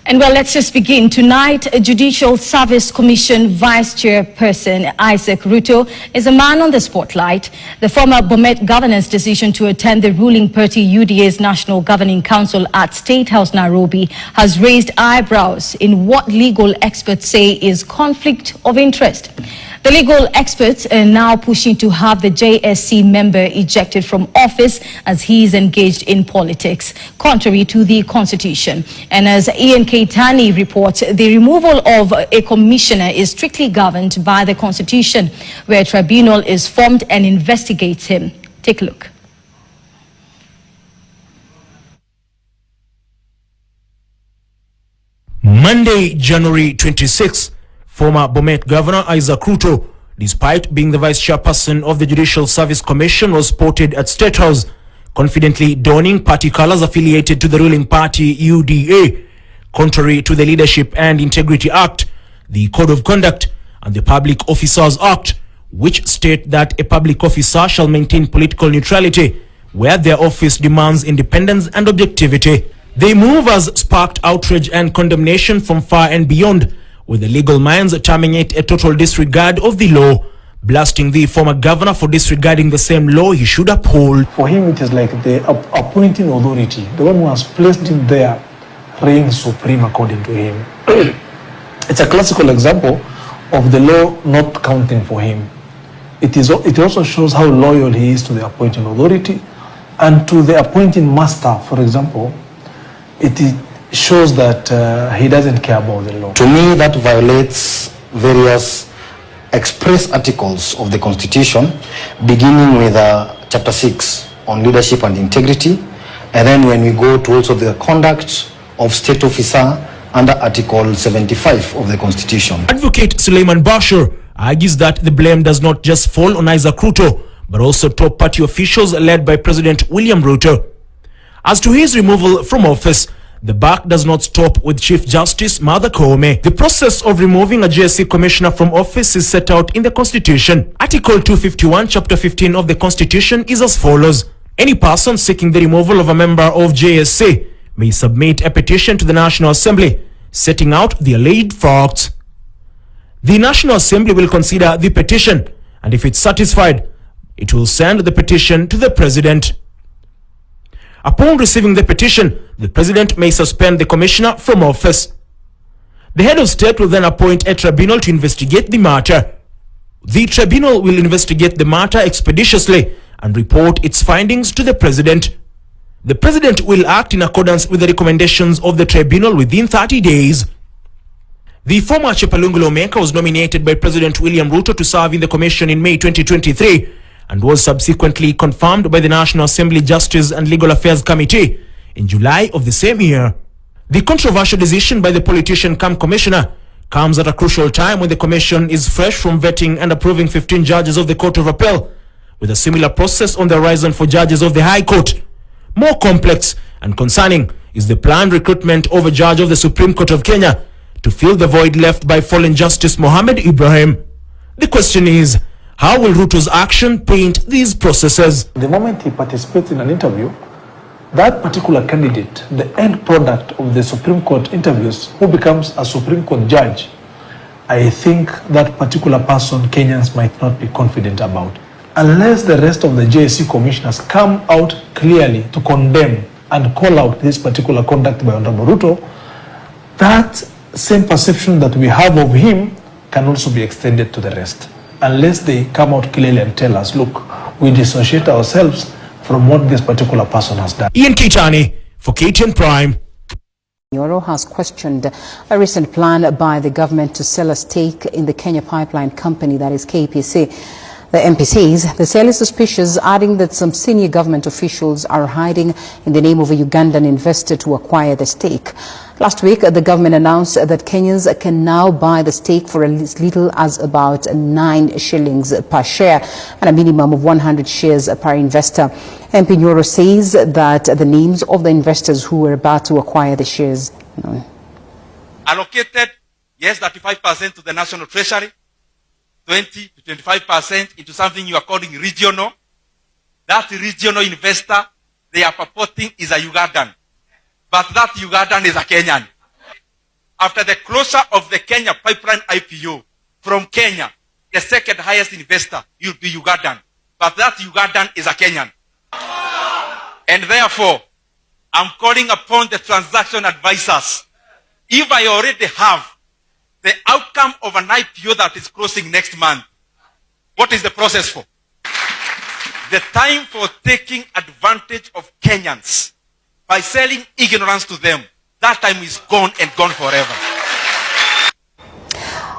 And well, let's just begin. Tonight, a Judicial Service Commission Vice Chairperson, Isaac Ruto, is a man on the spotlight. The former Bomet governor's decision to attend the ruling party UDA's National Governing Council at State House, Nairobi, has raised eyebrows in what legal experts say is conflict of interest. The legal experts are now pushing to have the JSC member ejected from office as he is engaged in politics, contrary to the constitution. And as Ian Keitani reports, the removal of a commissioner is strictly governed by the constitution, where a tribunal is formed and investigates him. Take a look. Monday, January 26th, former Bomet Governor Isaac Ruto, despite being the vice chairperson of the Judicial Service Commission, was spotted at State House, confidently donning party colors affiliated to the ruling party UDA. Contrary to the Leadership and Integrity Act, the Code of Conduct, and the Public Officers Act, which state that a public officer shall maintain political neutrality where their office demands independence and objectivity. The move has sparked outrage and condemnation from far and beyond, with the legal minds terming it a total disregard of the law, blasting the former governor for disregarding the same law he should uphold. For him, it is like the appointing authority, the one who has placed him there, reigns supreme according to him. It's a classical example of the law not counting for him. It also shows how loyal he is to the appointing authority and to the appointing master, for example. It shows that he doesn't care about the law. To me, that violates various express articles of the Constitution, beginning with Chapter 6 on leadership and integrity, and then when we go to also the conduct of state officer under Article 75 of the Constitution. Advocate Suleiman Bashir argues that the blame does not just fall on Isaac Ruto, but also top party officials led by President William Ruto. As to his removal from office, the buck does not stop with Chief Justice Martha Koome. The process of removing a JSC commissioner from office is set out in the Constitution. Article 251, Chapter 15 of the Constitution is as follows. Any person seeking the removal of a member of JSC may submit a petition to the National Assembly, setting out the alleged facts. The National Assembly will consider the petition, and if it's satisfied, it will send the petition to the President. Upon receiving the petition, the President may suspend the commissioner from office. The head of state will then appoint a tribunal to investigate the matter. The tribunal will investigate the matter expeditiously and report its findings to the President. The President will act in accordance with the recommendations of the tribunal within 30 days. The former Chepalungu lawmaker was nominated by President William Ruto to serve in the commission in May 2023 and was subsequently confirmed by the National Assembly Justice and Legal Affairs Committee in July of the same year. The controversial decision by the politician cum commissioner comes at a crucial time when the commission is fresh from vetting and approving 15 judges of the Court of Appeal, with a similar process on the horizon for judges of the High Court. More complex and concerning is the planned recruitment of a judge of the Supreme Court of Kenya to fill the void left by fallen Justice Mohammed Ibrahim. The question is, how will Ruto's action paint these processes? The moment he participates in an interview, that particular candidate, the end product of the Supreme Court interviews, who becomes a Supreme Court judge, I think that particular person Kenyans might not be confident about. Unless the rest of the JSC commissioners come out clearly to condemn and call out this particular conduct by Honorable Ruto, that same perception that we have of him can also be extended to the rest. Unless they come out clearly and tell us, look, we dissociate ourselves from what this particular person has done. Ian Keitani for KTN Prime. Nyoro has questioned a recent plan by the government to sell a stake in the Kenya Pipeline Company, that is KPC. The MP says the sale is suspicious, adding that some senior government officials are hiding in the name of a Ugandan investor to acquire the stake. Last week, the government announced that Kenyans can now buy the stake for as little as about 9 shillings per share and a minimum of 100 shares per investor. MP Nyoro says that the names of the investors who were about to acquire the shares. Allocated, yes, 35% to the National Treasury, 20 to 25% into something you are calling regional. That regional investor, they are purporting is a Ugandan. But that Ugandan is a Kenyan. after the closure of the Kenya pipeline IPO from Kenya, the second highest investor will be Ugandan. But that Ugandan is a Kenyan. And therefore, I'm calling upon the transaction advisors. If I already have the outcome of an IPO that is closing next month, what is the process for? The time for taking advantage of Kenyans by selling ignorance to them, that time is gone and gone forever.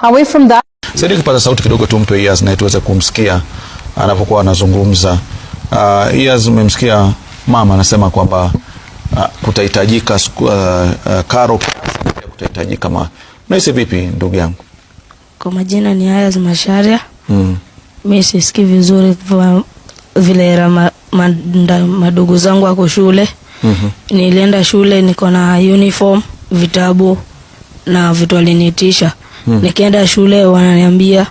Away from that, Saidi kupata sauti kidogo tumpe Iyaz na tuweze kumsikia anapokuwa anazungumza. Iyaz, umemsikia mama anasema kwamba kutahitajika karo, kutahitajika Unahisi vipi ndugu yangu? Kwa majina ni Iyaz Masharia. Mimi sisikii vizuri vile madogo zangu wako shule. Nilienda shule niko na uniform, vitabu na vitu walinitisha. Nikienda shule wananiambia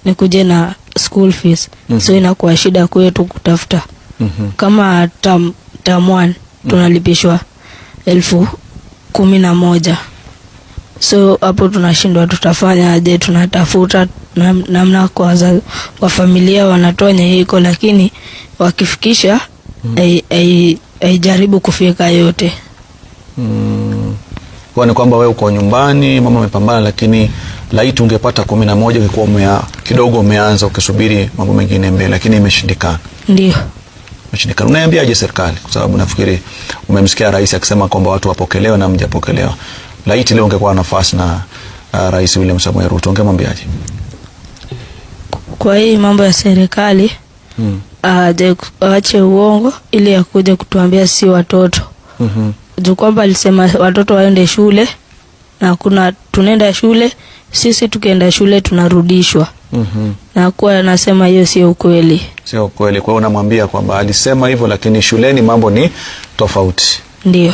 nikuje na school fees. So inakuwa shida kwetu kutafuta. Kama term 1 tunalipishwa 11,000. So hapo tunashindwa tutafanya aje, tunatafuta namna kwa familia wanatonya hiko, lakini wakifikisha haijaribu kufika yote. Kwa ni kwamba wewe uko nyumbani, mama amepambana, lakini laiti ungepata 11 ungekuwa kidogo umeanza ukisubiri mambo mengine mbele, lakini imeshindikana. Ndio. Imeshindikana. Unaambiaje serikali? Kwa sababu nafikiri umemsikia rais akisema kwamba watu wapokelewa na mjapokelewa. Laiti leo ungekuwa nafasi na Rais William Samoei Ruto, ungemwambiaje? Kwa hii mambo ya serikali, aache uongo ili akuje kutuambia si watoto. Juu kwamba alisema watoto waende shule na tunaenda shule, sisi tukienda shule tunarudishwa. Na kwa anasema hiyo sio ukweli. Sio ukweli. Kwa hiyo unamwambia kwamba alisema hivyo lakini shuleni mambo ni tofauti. Ndio.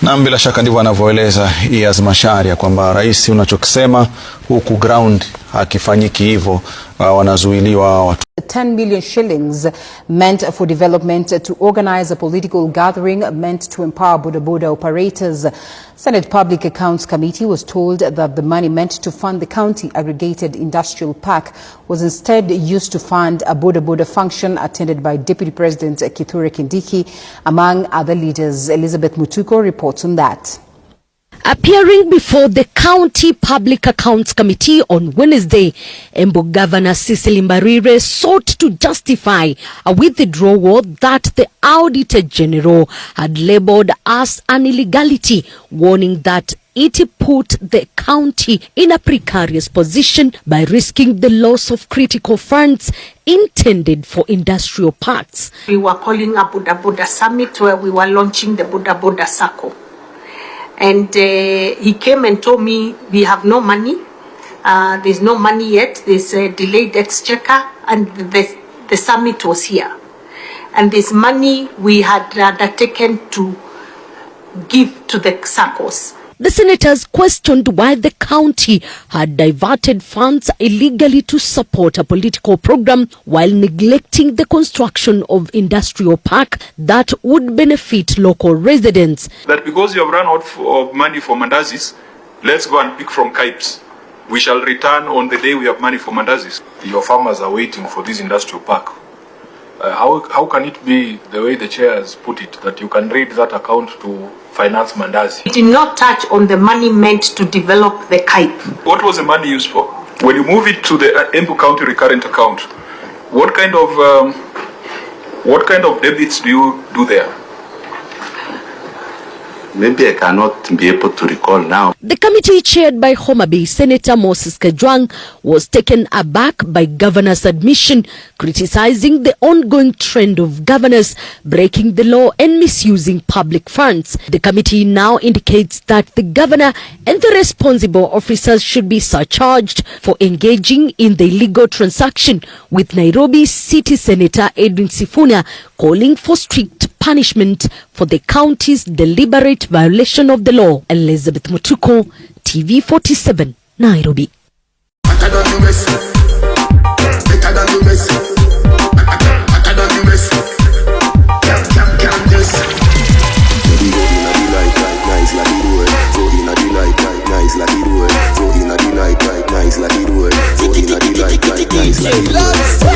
Na bila shaka ndivyo anavyoeleza Iyaz Masharia kwamba rais unachokisema huku ground hakifanyiki hivyo, wanazuiliwa watu. 10 million shillings meant for development to organize a political gathering meant to empower boda operators. Senate Public Accounts Committee was told that the money meant to fund the county aggregated industrial park was instead used to fund a boda function attended by Deputy President Kithure Kindiki, among other leaders. Elizabeth Mutuko reports on that. Appearing before the County Public Accounts Committee on Wednesday, Embu Governor Cecily Mbarire sought to justify a withdrawal that the Auditor General had labelled as an illegality, warning that it put the county in a precarious position by risking the loss of critical funds intended for industrial parks. We were calling a Boda Summit where we were launching the Boda Circle. And he came and told me, we have no money. There's no money yet. There's a delayed exchequer, and the summit was here. And this money we had undertaken to give to the circles. The senators questioned why the county had diverted funds illegally to support a political program while neglecting the construction of industrial park that would benefit local residents. That because you have run out of money for mandazis, let's go and pick from Kipes. We shall return on the day we have money for mandazis. Your farmers are waiting for this industrial park. How can it be the way the chair has put it, that you can read that account to finance mandazi? It did not touch on the money meant to develop the Kipe. What was the money used for? When you move it to the Embu County recurrent account, what kind of debits do you do there? Maybe I cannot be able to recall now. The committee chaired by Homa Bay Senator Moses Kajwang was taken aback by governor's admission, criticizing the ongoing trend of governors breaking the law and misusing public funds. The committee now indicates that the governor and the responsible officers should be surcharged for engaging in the illegal transaction, with Nairobi City Senator Edwin Sifuna calling for strict punishment for the county's deliberate violation of the law. Elizabeth Mutuko, TV47, Nairobi. Nice, Say love is